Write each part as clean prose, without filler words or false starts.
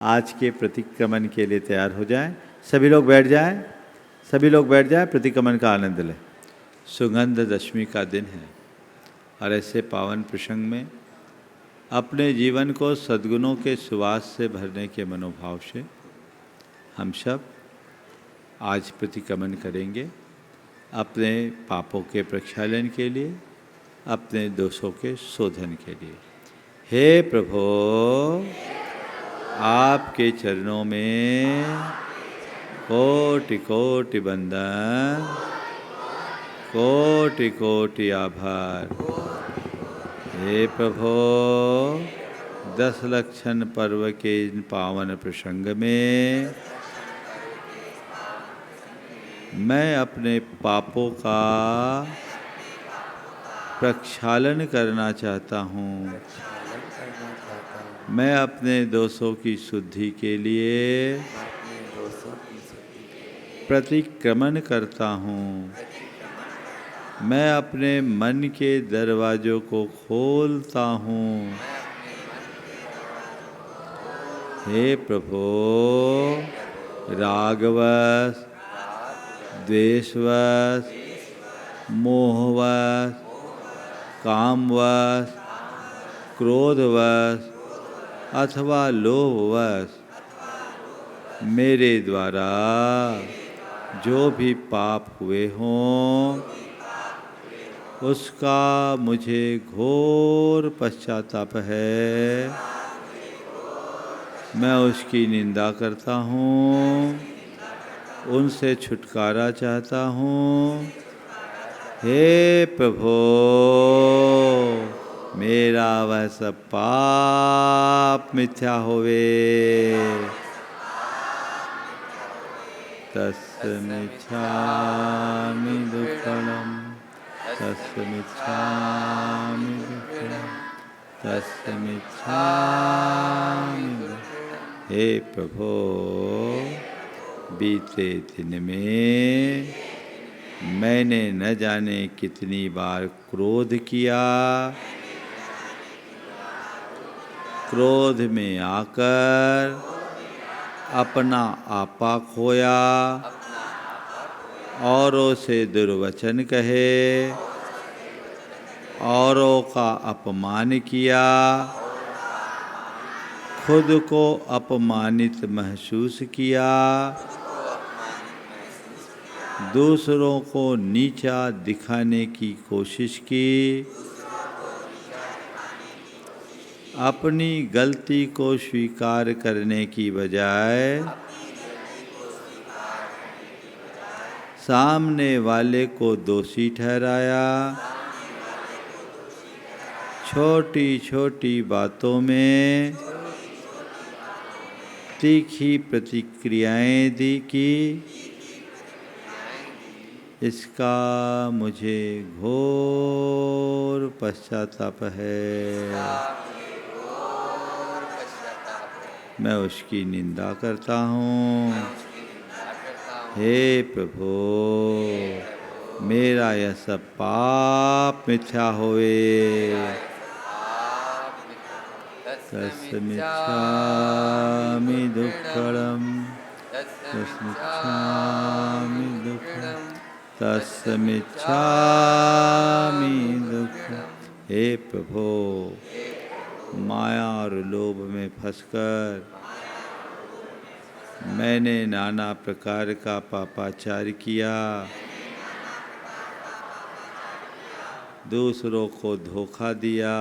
आज के प्रतिक्रमण के लिए तैयार हो जाएं। सभी लोग बैठ जाएं, सभी लोग बैठ जाएं, प्रतिक्रमण का आनंद लें। सुगंध दशमी का दिन है और ऐसे पावन प्रसंग में अपने जीवन को सद्गुणों के सुवास से भरने के मनोभाव से हम सब आज प्रतिक्रमण करेंगे, अपने पापों के प्रक्षालन के लिए, अपने दोषों के शोधन के लिए। हे प्रभु, आपके चरणों में कोटि कोटि वंदन, कोटि कोटि आभार। हे प्रभु, 10 लक्षण पर्व के इन पावन प्रसंग में मैं अपने पापों का प्रक्षालन करना चाहता हूँ। मैं अपने दोषों की शुद्धि के लिए प्रतिक्रमण करता हूँ। मैं अपने मन के दरवाजों को खोलता हूँ। हे प्रभु, रागवश, द्वेषवश, मोहवश, कामवश, क्रोधवश अथवा लोभवश मेरे द्वारा जो भी पाप हुए हों, उसका मुझे घोर पश्चाताप है। मैं उसकी निंदा करता हूँ, उनसे छुटकारा चाहता हूँ। हे प्रभु, मेरा वह सब पाप मिथ्या होवे। तस्मिच्छामि दुक्कडम्, तस्मिच्छामि दुक्कडम्, तस्मिच्छामि। हे प्रभु, बीते दिन में मैंने न जाने कितनी बार क्रोध किया। क्रोध में आकर अपना आपा खोया, औरों से दुर्वचन कहे, औरों का अपमान किया, खुद को अपमानित महसूस किया, दूसरों को नीचा दिखाने की कोशिश की, अपनी गलती को स्वीकार करने की बजाय सामने वाले को दोषी ठहराया। छोटी छोटी बातों में तीखी प्रतिक्रियाएं दी की। इसका मुझे घोर पश्चाताप है। मैं उसकी निंदा करता हूँ। हे प्रभु, मेरा यह सब पाप मिथ्या होवे। तस्मिच्छामि दुक्कडम्, तस्मिच्छामि दुक्कडम्, तस्मिच्छामि दुक्कडम्। हे प्रभु, माया और लोभ में फंसकर मैंने नाना प्रकार का पापाचार किया, दूसरों को धोखा दिया,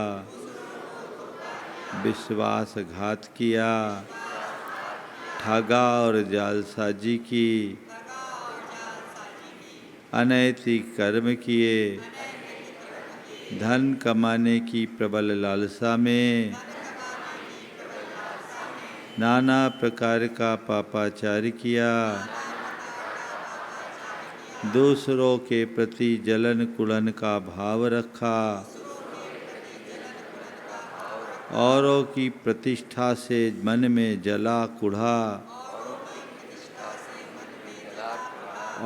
विश्वासघात किया, ठगा और जालसाजी की, अनैतिक कर्म किए, धन कमाने की प्रबल लालसा में नाना प्रकार का पापाचार किया, दूसरों के प्रति जलन कुड़न का भाव रखा, औरों की प्रतिष्ठा से मन में जला कुढ़ा,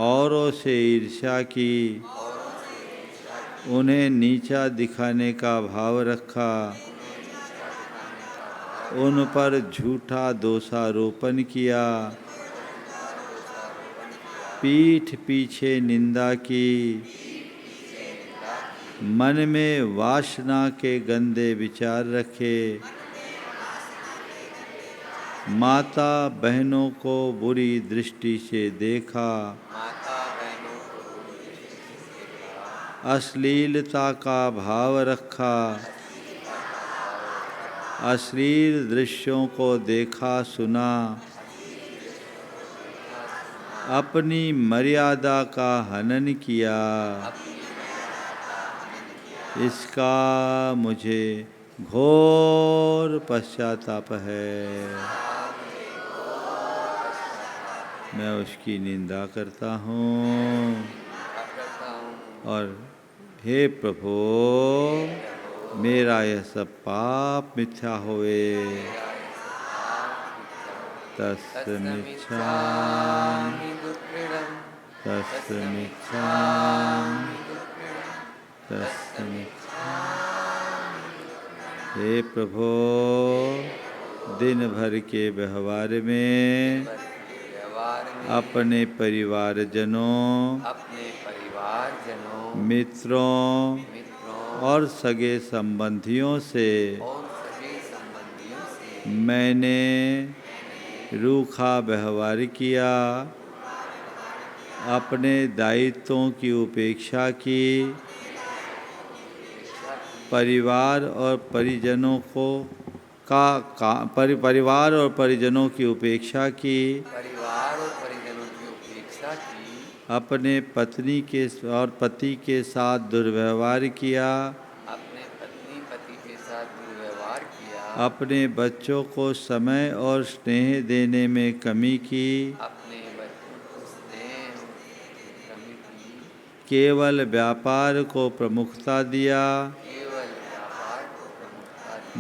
औरों से ईर्ष्या की, उन्हें नीचा दिखाने का भाव रखा, उन पर झूठा दोषारोपण किया, पीठ पीछे निंदा की, मन में वासना के गंदे विचार रखे, माता बहनों को बुरी दृष्टि से देखा, अश्लीलता का भाव रखा, अश्लील दृश्यों को देखा सुना, अपनी मर्यादा का हनन किया, इसका मुझे घोर पश्चाताप है। मैं उसकी निंदा करता हूँ और हे प्रभु, मेरा यह सब पाप मिथ्या होवे। तस्मिच्छामि तस्मिच्छामि तस्मिच्छामि। हे प्रभु, दिन भर के व्यवहार में अपने परिवारजनों, मित्रों और सगे संबंधियों से मैंने रूखा व्यवहार किया, अपने दायित्वों की उपेक्षा की, परिवार और परिजनों की उपेक्षा की, अपने पत्नी के और पति के साथ दुर्व्यवहार किया, अपने बच्चों को समय और स्नेह देने में कमी की, केवल व्यापार को प्रमुखता दिया,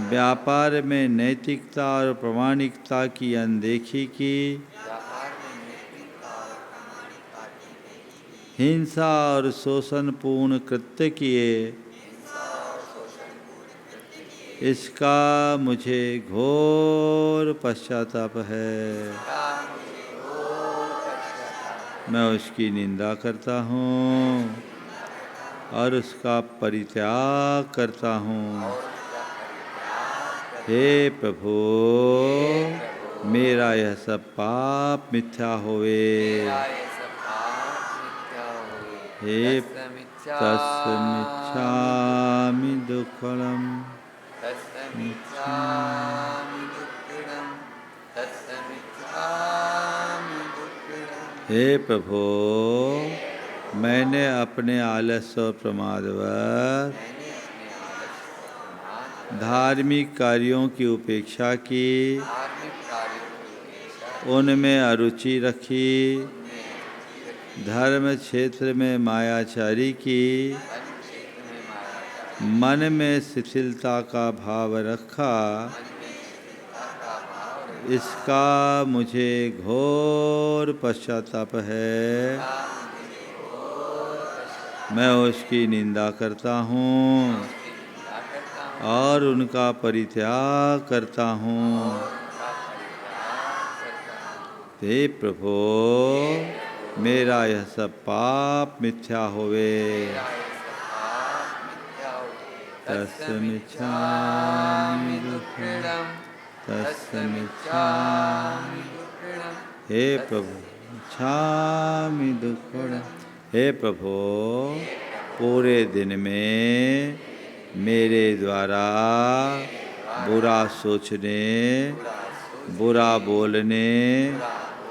व्यापार में नैतिकता और प्रामाणिकता की अनदेखी की, हिंसा और शोषणपूर्ण कृत्य किए, इसका मुझे घोर पश्चाताप है। मैं उसकी निंदा करता हूँ और उसका परित्याग करता हूँ। हे प्रभु, मेरा यह सब पाप मिथ्या होवे। हे तस्मिच्छामि दुक्कडम् हे प्रभु, मैंने अपने आलस्य और प्रमादवश धार्मिक कार्यों की उपेक्षा की, उनमें अरुचि रखी, धर्म क्षेत्र में मायाचारी की, मन में शिथिलता का भाव रखा, इसका मुझे घोर पश्चाताप है। मैं उसकी निंदा करता हूँ और उनका परित्याग करता हूँ। हे प्रभु, मेरा यह सब पाप मिथ्या होवे। तस्मिच्छामि दुक्कडम् तस्मिच्छामि। हे प्रभु, छामि दुक्कडम्। हे प्रभु, पूरे दिन में मेरे द्वारा बुरा सोचने, बुरा बोलने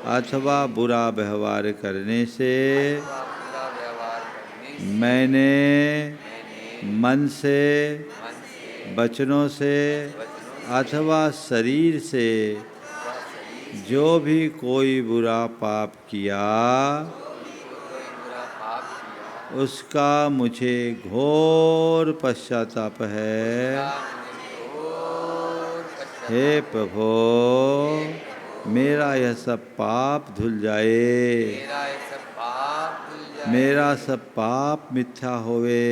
अथवा बुरा व्यवहार करने से मैंने मन से, वचनों से अथवा शरीर से जो भी कोई बुरा पाप किया, उसका मुझे घोर पश्चाताप है। हे प्रभु, मेरा यह सब पाप धुल जाए, मेरा सब पाप मिथ्या होवे।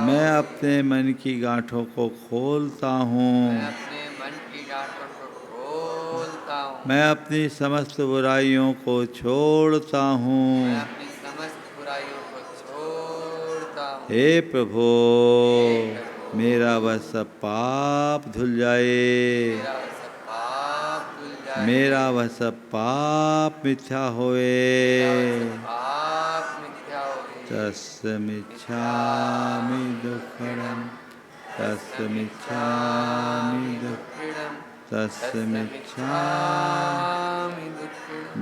मैं अपने मन की गांठों को खोलता हूँ। मैं अपने मन की गांठों को खोलता हूँ। मैं अपनी समस्त बुराइयों को छोड़ता हूँ। मैं अपनी समस्त बुराइयों को छोड़ता हूँ। हे प्रभु, मेरा वह सब पाप धुल जाए। मेरा वह सब पाप धुल जाए। मेरा वह सब पाप मिथ्या होए। मेरा वह सब पाप मिथ्या होए। तस्मिच्छामि दुक्खड़ं तस्मिच्छामि दुक्खड़ं तस्मिच्छामि।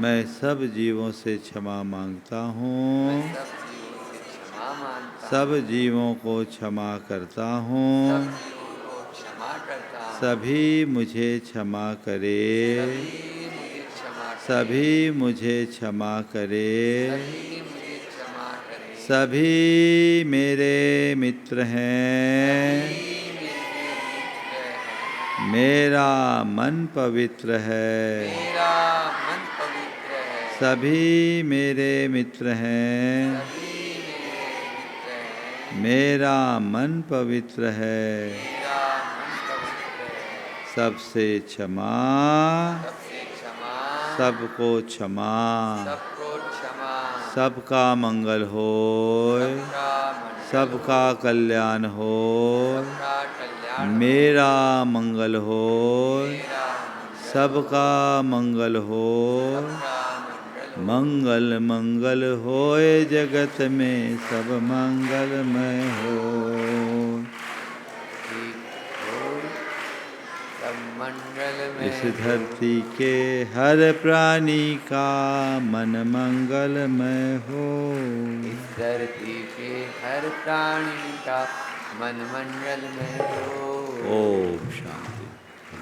मैं सब जीवों से क्षमा मांगता हूँ। सब जीवों को क्षमा करता हूँ। सभी मुझे क्षमा करे। सभी मुझे क्षमा करे। सभी मेरे मित्र हैं। मेरा मन पवित्र है। मेरा मन पवित्र है। सभी मेरे मित्र हैं। मेरा मन पवित्र है। मेरा मन पवित्र है। सबसे क्षमा। सबसे क्षमा। सबको क्षमा। सबको क्षमा। सबका मंगल होय। सबका कल्याण होय। मेरा मंगल होय। सबका मंगल होय। मंगल मंगल होय जगत में सब मंगलमय हो। इस धरती के हर प्राणी का मन मंगलमय हो। इस धरती के हर प्राणी का मन मंगलमय हो। ओम शांति।